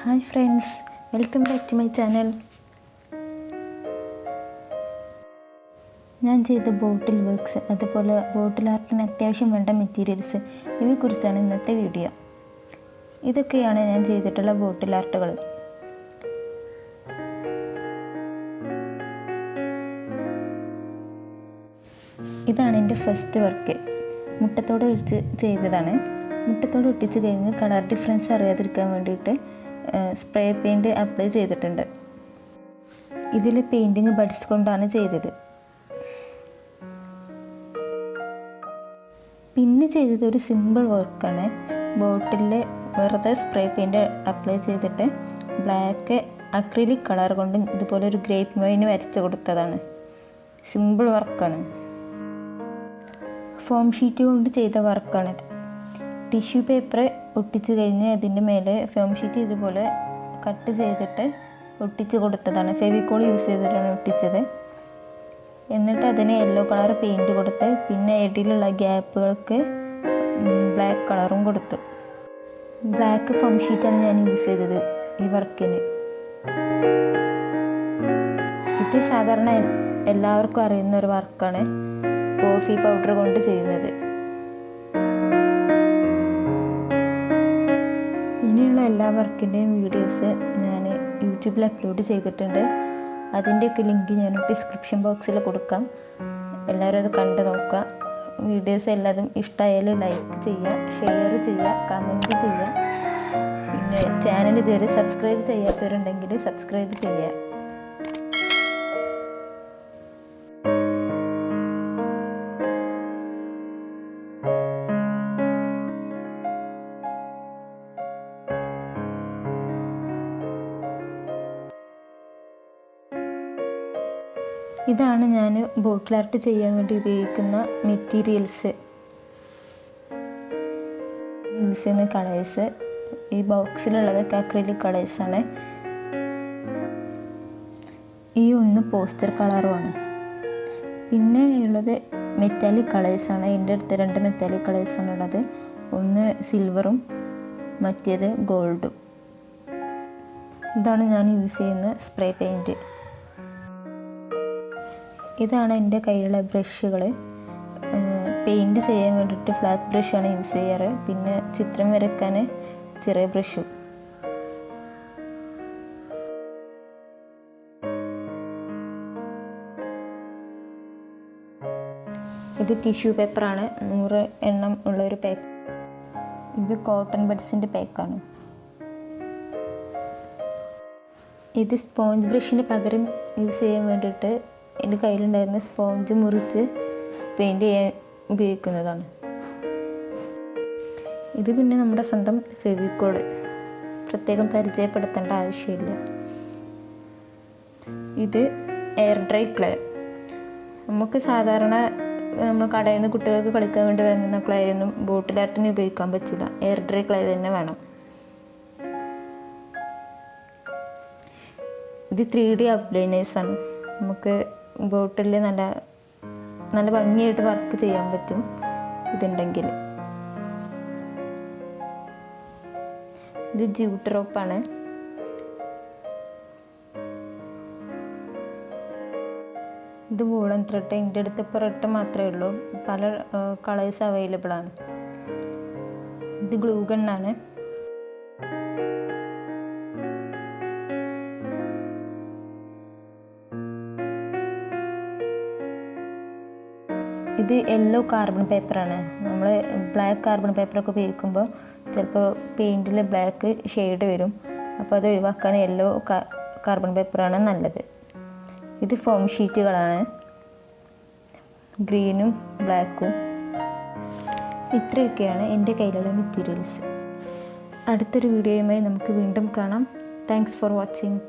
Hi friends, welcome back to my channel. ഞാൻ ചെയ്ത ബോട്ടിൽ works അതുപോലെ ബോട്ടിൽ ആർട്ടിന് അത്യാവശ്യം വേണ്ട മെറ്റീരിയൽസ് ഇവയെക്കുറിച്ചാണ് ഇന്നത്തെ വീഡിയോ. ഇതൊക്കെയാണ് ഞാൻ ചെയ്തിട്ടുള്ള ബോട്ടിൽ ആർട്ടുകൾ. ഇതാണ് എൻ്റെ ഫസ്റ്റ് വർക്ക്. മുട്ടത്തോട് ഒഴിച്ച് ചെയ്തതാണ്. മുട്ടത്തോട് ഒട്ടിച്ച് കഴിഞ്ഞ് കളർ ഡിഫറൻസ് അറിയാതിരിക്കാൻ വേണ്ടിയിട്ട് സ്പ്രേ പെയിൻറ്റ് അപ്ലൈ ചെയ്തിട്ടുണ്ട്. ഇതിൽ പെയിൻറ്റിങ് ബഡ്സ് കൊണ്ടാണ് ചെയ്തത്. പിന്നെ ചെയ്തത് ഒരു സിമ്പിൾ വർക്കാണ്. ബോട്ടിലിൽ വെറുതെ സ്പ്രേ പെയിൻറ്റ് അപ്ലൈ ചെയ്തിട്ട് ബ്ലാക്ക് അക്രിലിക് കളർ കൊണ്ട് ഇതുപോലെ ഒരു ഗ്രേപ്പ് വൈന് വരച്ച് കൊടുത്തതാണ്. സിമ്പിൾ വർക്കാണ്. ഫോം ഷീറ്റ് കൊണ്ട് ചെയ്ത വർക്കാണിത്. ടിഷ്യൂ പേപ്പർ ഒട്ടിച്ച് കഴിഞ്ഞ് അതിൻ്റെ മേലെ ഫോം ഷീറ്റ് ഇതുപോലെ കട്ട് ചെയ്തിട്ട് ഒട്ടിച്ച് കൊടുത്തതാണ്. ഫെവിക്കോൾ യൂസ് ചെയ്തിട്ടാണ് ഒട്ടിച്ചത്. എന്നിട്ട് അതിന് യെല്ലോ കളർ പെയിൻറ്റ് കൊടുത്ത് പിന്നെ ഇടയിലുള്ള ഗ്യാപ്പുകൾക്ക് ബ്ലാക്ക് കളറും കൊടുത്തു. ബ്ലാക്ക് ഫോം ഷീറ്റാണ് ഞാൻ യൂസ് ചെയ്തത് ഈ വർക്കിന്. ഇത് സാധാരണ എല്ലാവർക്കും അറിയുന്ന ഒരു വർക്കാണ്, കോഫി പൗഡർ കൊണ്ട് ചെയ്യുന്നത്. ഇനിയുള്ള എല്ലാ വർക്കിൻ്റെയും വീഡിയോസ് ഞാൻ യൂട്യൂബിൽ അപ്ലോഡ് ചെയ്തിട്ടുണ്ട്. അതിൻ്റെയൊക്കെ ലിങ്ക് ഞാൻ ഡിസ്ക്രിപ്ഷൻ ബോക്സിൽ കൊടുക്കാം. എല്ലാവരും അത് കണ്ട് നോക്കുക. വീഡിയോസ് എല്ലാതും ഇഷ്ടമായാൽ ലൈക്ക് ചെയ്യുക, ഷെയർ ചെയ്യുക, കമൻറ്റ് ചെയ്യുക. പിന്നെ ചാനൽ ഇതുവരെ സബ്സ്ക്രൈബ് ചെയ്യാത്തവരുണ്ടെങ്കിൽ സബ്സ്ക്രൈബ് ചെയ്യുക. ഇതാണ് ഞാൻ ബോട്ടിൽ ആർട്ട് ചെയ്യാൻ വേണ്ടി ഉപയോഗിക്കുന്ന മെറ്റീരിയൽസ്. യൂസ് ചെയ്യുന്ന കളേഴ്സ് ഈ ബോക്സിലുള്ളതൊക്കെ അക്രിലിക് കളേഴ്സാണ്. ഈ ഒന്ന് പോസ്റ്റർ കളറുമാണ്. പിന്നെ ഉള്ളത് മെറ്റാലിക് കളേഴ്സാണ്. എൻ്റെ അടുത്ത് 2 മെറ്റാലിക് കളേഴ്സാണ് ഉള്ളത്. ഒന്ന് സിൽവറും മറ്റേത് ഗോൾഡും. ഇതാണ് ഞാൻ യൂസ് ചെയ്യുന്ന സ്പ്രേ പെയിൻറ്റ്. ഇതാണ് എൻ്റെ കയ്യിലുള്ള ബ്രഷുകൾ. പെയിൻറ്റ് ചെയ്യാൻ വേണ്ടിയിട്ട് ഫ്ലാറ്റ് ബ്രഷാണ് യൂസ് ചെയ്യാറ്. പിന്നെ ചിത്രം വരയ്ക്കാൻ ചെറിയ ബ്രഷും. ഇത് ടിഷ്യൂ പേപ്പറാണ്, 100 എണ്ണം ഉള്ളൊരു പാക്ക്. ഇത് കോട്ടൺ ബഡ്സിൻ്റെ പാക്കാണ്. ഇത് സ്പോഞ്ച് ബ്രഷിന് പകരം യൂസ് ചെയ്യാൻ വേണ്ടിയിട്ട് എൻ്റെ കയ്യിലുണ്ടായിരുന്ന സ്പോഞ്ച് മുറിച്ച് പെയിൻറ്റ് ചെയ്യാൻ ഉപയോഗിക്കുന്നതാണ്. ഇത് പിന്നെ നമ്മുടെ സ്വന്തം ഫെവിക്കോൾ, പ്രത്യേകം പരിചയപ്പെടുത്തേണ്ട ആവശ്യമില്ല. ഇത് എയർ ഡ്രൈ ക്ലേ. നമുക്ക് സാധാരണ നമ്മൾ കടയിൽ നിന്ന് കുട്ടികൾക്ക് കളിക്കാൻ വേണ്ടി വാങ്ങുന്ന ക്ലേ ഒന്നും ബോട്ടിൽ ആർട്ടിന് ഉപയോഗിക്കാൻ പറ്റില്ല. എയർ ഡ്രൈ ക്ലേ തന്നെ വേണം. ഇത് 3D ഔട്ട്ലൈനേഴ്സാണ്. നമുക്ക് ബോട്ടിൽ നല്ല ഭംഗിയായിട്ട് വർക്ക് ചെയ്യാൻ പറ്റും ഇതുണ്ടെങ്കിൽ. ഇത് ജ്യൂട്ട് റോപ്പാണ്. ഇത് വൂളൻ ത്രെഡ്. എൻ്റെ അടുത്ത് ഇപ്പോൾ റെഡ് മാത്രമേ ഉള്ളൂ. പല കളേഴ്സ് അവൈലബിൾ ആണ്. ഇത് ഗ്ലൂ ഗണ്ണാണ്. ഇത് യെല്ലോ കാർബൺ പേപ്പറാണ്. നമ്മൾ ബ്ലാക്ക് കാർബൺ പേപ്പറൊക്കെ ഉപയോഗിക്കുമ്പോൾ ചിലപ്പോൾ പെയിൻറ്റിൽ ബ്ലാക്ക് ഷെയ്ഡ് വരും. അപ്പോൾ അത് ഒഴിവാക്കാൻ യെല്ലോ കാർബൺ പേപ്പറാണ് നല്ലത്. ഇത് ഫോം ഷീറ്റുകളാണ്, ഗ്രീനും ബ്ലാക്കും. ഇത്രയൊക്കെയാണ് എൻ്റെ കയ്യിലുള്ള മെറ്റീരിയൽസ്. അടുത്തൊരു വീഡിയോയുമായി നമുക്ക് വീണ്ടും കാണാം. Thanks for watching.